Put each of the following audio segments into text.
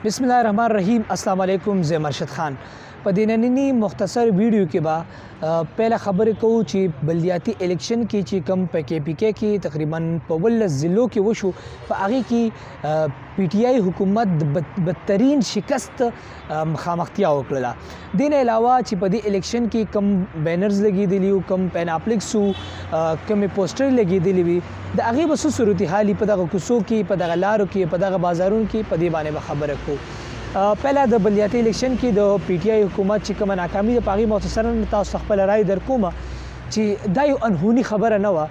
بسم الله الرحمن الرحیم. السلام علیکم. زه مرشد خان. په دې نننی مختصر ویډیو کې به پهله خبرې کوو چې بلدیاتي الیکشن کې چې کوم په KPK کې تقریبا په 12 ضلعو کې وشو، په هغې کې PTI حکومت د بدترین شکست مخامختیا وکړله. دې نه علاوه چې په دې الیکشن کې کوم بینرز لګېدلي وو، کوم پیناپلیکس وو، کومې پوسټرې لګېدلي وي، د هغې به څه صورتحال په دغه کوڅو کې، په دغه لارو کې، په دغه بازارونو کې، په دې باندې به خبره کوو. پهله د بلدیاتي الیکشن کې د PTI حکومت چې کومه ناکامي ده، په هغې مختصراً تاسو ته خپله رایې درکوم چې دا یو انهوني خبره نه وه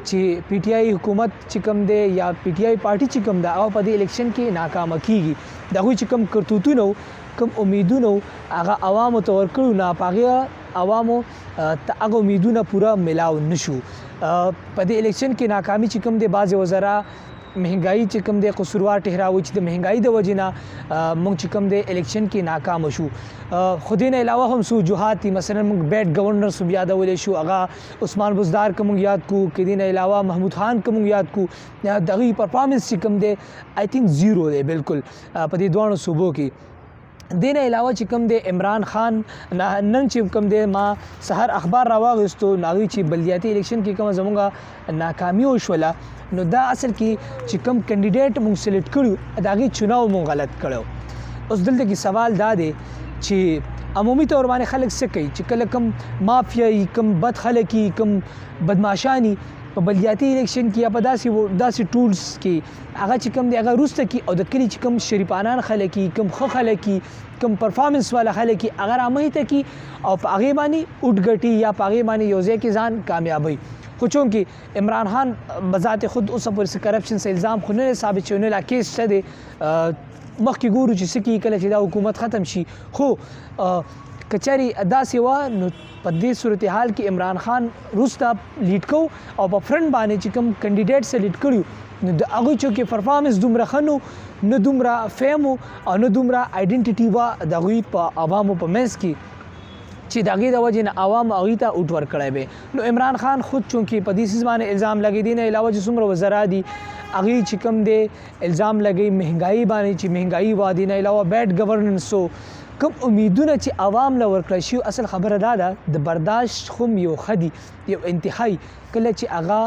چې PTI حکومت چې کوم دی یا PTI پارټي چې کوم ده هغه په دې الیکشن کې ناکامه کیږي. د هغوی چې کوم کرتوتونه وو، کوم امیدونه وو، هغه عوامو ته ورکړو نه، په هغې عوامو ته هغه امیدونه پوره میلاو نشو. په دې الیکشن کې ناکامي چې کوم دی، بعضې وزرا مهنګایي چې کوم دی قصوروار ټهراوي چې د مهنګایي د وجې نه موږ چې کوم دی الیکشن کې ناکامه شو. خو دې نه علاوه هم څو وجوهات دي. مثلا موږ بیډ ګورنرز هم یادولی شو، هغه عثمان بزدار که موږ یاد کړو، که دې نه علاوه محمود خان که موږ یاد کړو، د هغوی پرفارمنس چې کوم دی آی تھنک زیرو دی بالکل په دې دواړو صوبو کې. دې نه علاوه چې کوم دی عمران خان نن چې کوم دی ما سحر اخبار راواغېستو، هغوی چې بلدیاتي الیکشن کې کومه زموږ ناکامي وشوله، نو دا اصل کې چې کوم کینډیډیټ موږ سلیکټ کړو د هغې چناو موږ غلط کړی. اوس دلته کې سوال دا دی چې عمومي طور باندې خلک څه کوي چې کله کوم مافیایي، کوم بد خلک وي، کوم بدماشان وي، په بلدیاتي الیکشن کې یا په داسې ټولز کې هغه چې کوم دی هغه وروسته کي، او د کلي چې کوم شریفانان خلک وي، کوم ښه خلک وي، کوم پرفارمنس والا خلک وي، هغه رامخې کی او په هغې باندې اوټ ګټي یا په هغې باندې یو ځای کې ځان کامیابوي. خو چونکې عمران خان بذات خود اوسه پورې کرپشن سے الزام خو نه ثابت شوی، نه لا کیس شته دی، مخکې ګورو چې څه کیږي کله چې دا حکومت ختم شي. خو که چېرې داسې وه نو په دې صورتحال کې عمران خان وروسته لیډ کوو او په فرنټ باندې چې کوم کینډیډیټ سلیکټ کړي نو د هغوی چونکې پرفارمنس دومره ښه نو، نه دومره فیم او نه دومره آیډنټیټي وه د هغوی په عوامو په منځ کې چې د هغې د وجې نه عوام هغوی ته اوټ ورکړی دی. نو عمران خان خود چونکې په دې څیز باندې الزام لګوي. دې نه علاوه چې څومره وزرا دي هغوی چې کوم دی الزام لګوي مهنګایي باندې، چې مهنګایي وه. دې نه علاوه بیډ ګورننس و، کوم امیدونه چې عوام له ورکړی شي. اصل خبره دا ده د برداشت خو یو ښه دي، یو انتهایی کله چې هغه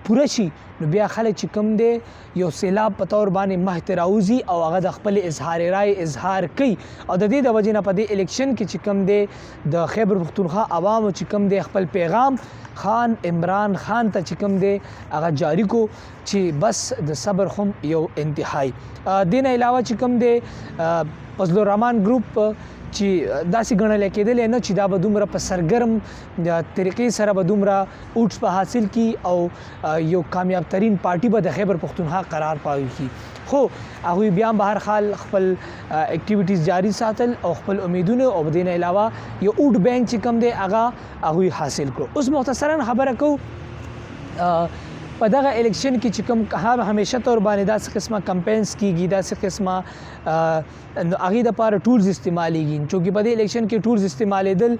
پوره شي نو بیا خلک چې کوم دی یو سیلاب په طور باندې مخې ته راوځي او هغه د خپل اظهار رای اظهار کوي. او د دې د وجې نه په دې الیکشن کې چې کوم دی د خیبر پښتونخوا عوامو چې کوم دی خپل پیغام خان عمران خان ته چې کوم دی هغه جاری کو چې بس د صبر خو یو انتهایی. دې نه علاوه چې کوم دی فضل الرحمن ګروپ چې داسې ګڼلی کېدلی نه چې دا به دومره په سرګرم طریقې سره به دومره اوټس په حاصل کی او یو کامیاب ترین پارټي به د خیبر پښتونخوا قرار پاوي کی. خو هغوی بیا به هر حال خپل اکټیویټیز جاری ساتل او خپل امیدونه او دې نه علاوه یو اوټ بینک چې کوم دی هغه هغوی حاصل کړو. اوس مختصراً خبره کوو په دغه الیکشن کې چې کوم همیشه طور باندې داسې قسمه کمپینز کیږي، داسې قسمه هغې دپاره ټولز استعمالیږي. چونکې په دې الیکشن کې ټولز استعمالېدل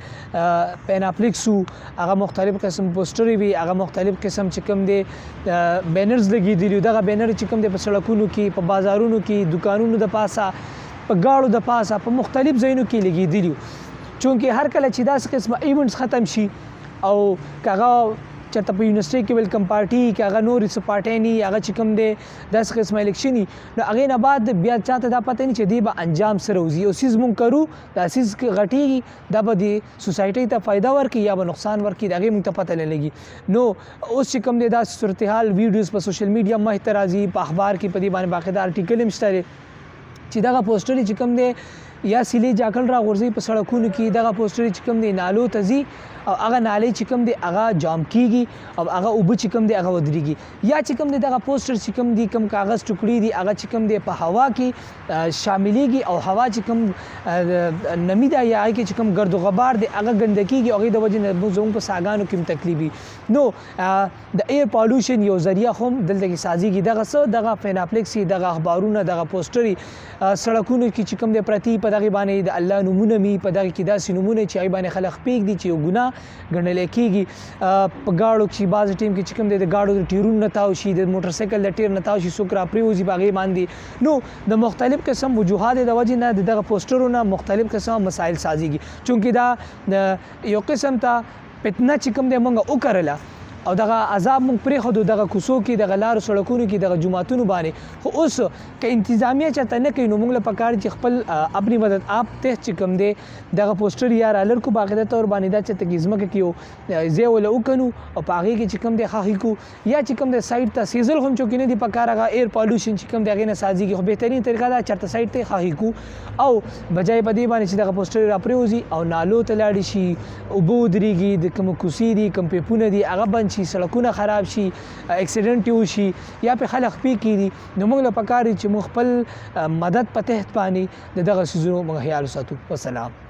پیناپلیکس وو، هغه مختلف قسم پوسټرې وي، هغه مختلف قسم چې کوم دی بینرز لګېدلي وو. دغه بینر چې کوم دی په سړکونو کې، په بازارونو کې، دکانونو د پاسه، په ګاړو د پاسه، په مختلف ځایونو کې لګېدلي وو. چونکې هر کله چې داسې قسمه ایونټس ختم شي او که هغه چېرته په یونیورسټۍ کې ویلکم پارټي کې هغه نورې څه پارټۍ نه وي، هغه چې کوم دی داسې قسمه الیکشن وي، نو هغې نه بعد بیا چاته دا پته نه چې دی به انجام سره وځي. یو څیز مونږ کرو، دا څیز غټېږي، دا به د سوسایټۍ ته فایده ورکړي یا به نقصان ورکړي، د هغې مونږ ته پته نه لګي. نو اوس چې کوم دی داسې صورتحال ویډیوز په سوشل میډیا مخې ته راځي، په اخبار کې په دې باندې باقاعده ارټیکل هم شته دی چې دغه پوسټر چې کوم دی یا سیلې جاکل راغورځي په سړکونو کې، دغه پوسټر چې کوم دی نالو ته ځي او هغه نالۍ چې کوم دی هغه جام کیږي او هغه اوبه چې کوم دی هغه ودرېږي. یا چې کوم دی دغه پوسټر چې کوم دی کوم کاغذ ټوکړي دي هغه چې کوم دی په هوا کې شاملېږي او هوا چې کوم نمی ده یا هغې کې چې کوم ګرد و غبار دی هغه ګنده کیږي او هغې د وجې نه زموږ په ساګانو کې هم تکلیف وي. نو د ایر پالوشن یو ذریعه خو هم دلته کې سازېږي. دغه څه دغه پیناپلیکس دغه اخبارونه، دغه پوسټرې سړکونو کې چې کوم دی پرتي په دغې باندې د الله نومونه وي، په دغې کې داسې نومونه چې هغې باندې خلک پرېږدي چې یو ګناه ګڼلی کېږي. په ګاړو کې بعض ټیم کې چې کوم دی د ګاړو د ټیرونو نه تاو شي، د موټر سایکل د ټیر نه تاو شي، څوک را پرېوځي په هغې باندې. نو د مختلف قسم وجوهات د وجې نه د دغه پوسټرو نه مختلف قسم مسایل سازیږي، چونکې دا یو قسم ته فتنه چې کوم دی موږ وکرله او دغه عذاب موږ پرېښودو دغه کوڅو کې، دغه لارو سړکونو کې، دغه جوماتونو باندې. خو اوس که انتظامیه چېرته نه کوي نو موږ له پکار چې خپل اپنی مدد آپ تحت چې کوم دی دغه پوسټر یا رالر کو باقاعده طور باندې دا چېرته کې ځمکه کې یو ځای وله وکنو او په هغې کې چې کوم دی ښخې کړو، یا چې کوم دی سایډ ته سیزل هم چونکې نه دي پکار، هغه ایر پالوشن چې کوم دی هغې نه سازیږي. خو بهترین طریقه دا چېرته سایډ ته یې ښخې کړو او بجای په دې باندې چې دغه پوسټر را پرېوځي او نالو ته لاړې شي، اوبه ودرېږي، د کومه کوڅې دي کوم پیپونه دي هغه بند شي، سړکونه خراب شي، اکسیډنټ یې وشي یا پې خلک پې کېږي. نو موږ له پکار چې موږ خپل مدد په تحت باندې د دغه څیزونو موږ خیال وساتو. والسلام.